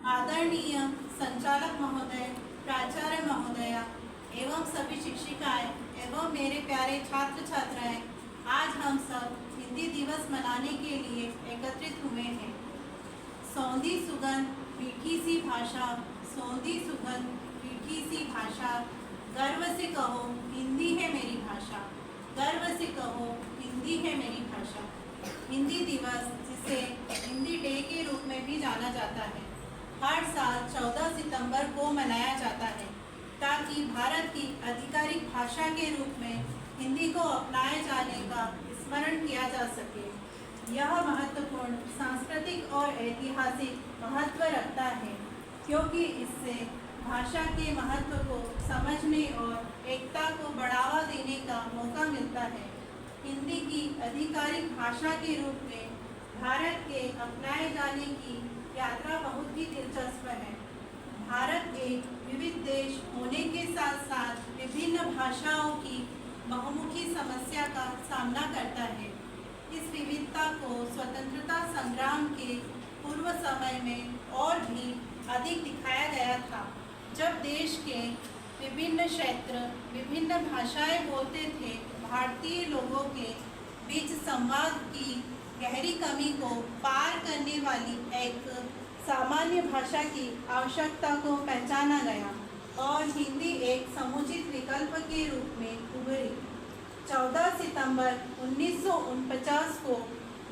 आदरणीय संचालक महोदय, प्राचार्य महोदया एवं सभी शिक्षिकाएं एवं मेरे प्यारे छात्र छात्राएं, आज हम सब हिंदी दिवस मनाने के लिए एकत्रित हुए हैं। सौंधी सुगंध मीठी सी भाषा, सौंधी सुगंध मीठी सी भाषा, गर्व से कहो हिंदी है मेरी भाषा, गर्व से कहो हिंदी है मेरी भाषा। हिंदी दिवस, जिसे हिंदी डे के रूप में भी जाना जाता है, हर साल 14 सितंबर को मनाया जाता है ताकि भारत की आधिकारिक भाषा के रूप में हिंदी को अपनाए जाने का स्मरण किया जा सके। यह महत्वपूर्ण सांस्कृतिक और ऐतिहासिक महत्व रखता है क्योंकि इससे भाषा के महत्व को समझने और एकता को बढ़ावा देने का मौका मिलता है। हिंदी की आधिकारिक भाषा के रूप में भारत के अपनाए जाने की यात्रा बहुत ही दिलचस्प है। भारत एक विविध देश होने के साथ साथ विभिन्न भाषाओं की बहुमुखी समस्या का सामना करता है। इस विविधता को स्वतंत्रता संग्राम के पूर्व समय में और भी अधिक दिखाया गया था, जब देश के विभिन्न क्षेत्र विभिन्न भाषाएं बोलते थे। भारतीय लोगों के बीच संवाद की गहरी कमी को पार करने वाली एक सामान्य भाषा की आवश्यकता को पहचाना गया और हिंदी एक समुचित विकल्प के रूप में उभरी। 14 सितंबर 1949 को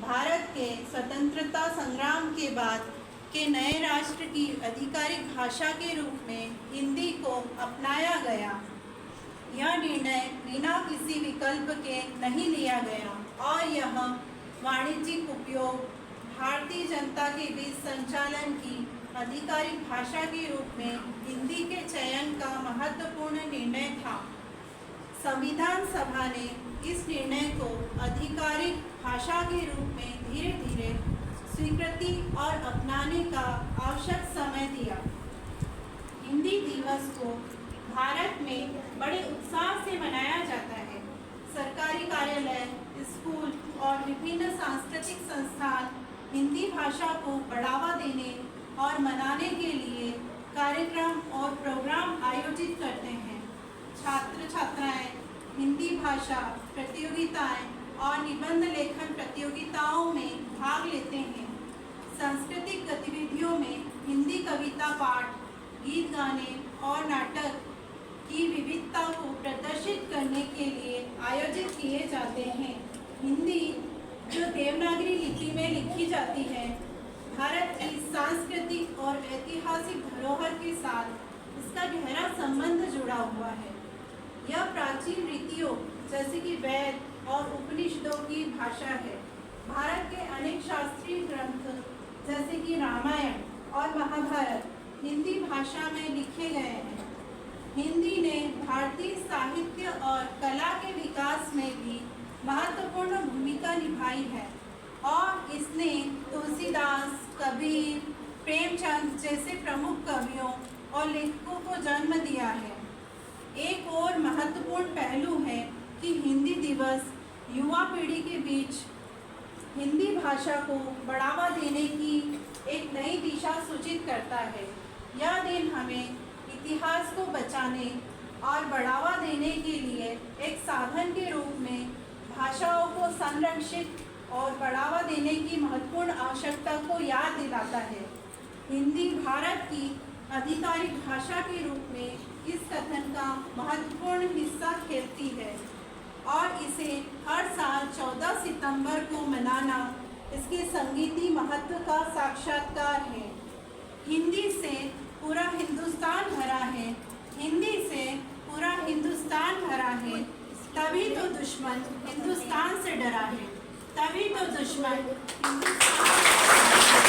भारत के स्वतंत्रता संग्राम के बाद के नए राष्ट्र की आधिकारिक भाषा के रूप में हिंदी को अपनाया गया। यह निर्णय बिना किसी विकल्प के नहीं लिया गया और यह वाणिज्यिक उपयोग, भारतीय जनता के बीच संचालन की आधिकारिक भाषा के रूप में हिंदी के चयन का महत्वपूर्ण निर्णय था। संविधान सभा ने इस निर्णय को आधिकारिक भाषा के रूप में धीरे धीरे स्वीकृति और अपनाने का आवश्यक समय दिया। हिंदी दिवस को भारत में बड़े उत्साह से मनाया जाता है। सरकारी कार्यालय, स्कूल और विभिन्न सांस्कृतिक संस्थान हिंदी भाषा को बढ़ावा देने और मनाने के लिए कार्यक्रम और प्रोग्राम आयोजित करते हैं। छात्र छात्राएं हिंदी भाषा प्रतियोगिताएं और निबंध लेखन प्रतियोगिताओं में भाग लेते हैं। सांस्कृतिक गतिविधियों में हिंदी कविता पाठ, गीत गाने और नाटक की विविधता को प्रदर्शित करने के लिए आयोजित किए जाते हैं। हिंदी, जो देवनागरी लिपि में लिखी जाती है, भारत की सांस्कृतिक और ऐतिहासिक धरोहर के साथ इसका गहरा संबंध जुड़ा हुआ है। यह प्राचीन रीतियों जैसे कि वेद और उपनिषदों की भाषा है। भारत के अनेक शास्त्रीय ग्रंथ जैसे कि रामायण और महाभारत हिंदी भाषा में लिखे गए हैं। हिंदी ने भारतीय साहित्य और कला के विकास में भी महत्वपूर्ण भूमिका निभाई है और इसने तुलसीदास, कबीर, प्रेमचंद जैसे प्रमुख कवियों और लेखकों को जन्म दिया है। एक और महत्वपूर्ण पहलू है कि हिंदी दिवस युवा पीढ़ी के बीच हिंदी भाषा को बढ़ावा देने की एक नई दिशा सूचित करता है। यह दिन हमें इतिहास को बचाने और बढ़ावा देने के लिए एक साधन के रूप में भाषाओं को संरक्षित और बढ़ावा देने की महत्वपूर्ण आवश्यकता को याद दिलाता है। हिंदी भारत की आधिकारिक भाषा के रूप में इस कथन का महत्वपूर्ण हिस्सा खेलती है और इसे हर साल 14 सितंबर को मनाना इसके संगीती महत्व का साक्षात्कार है। हिंदी से पूरा हिंदुस्तान भरा है, हिंदी से पूरा हिंदुस्तान भरा है, तभी तो दुश्मन हिंदुस्तान से डरा है, तभी तो दुश्मन हिंदुस्तान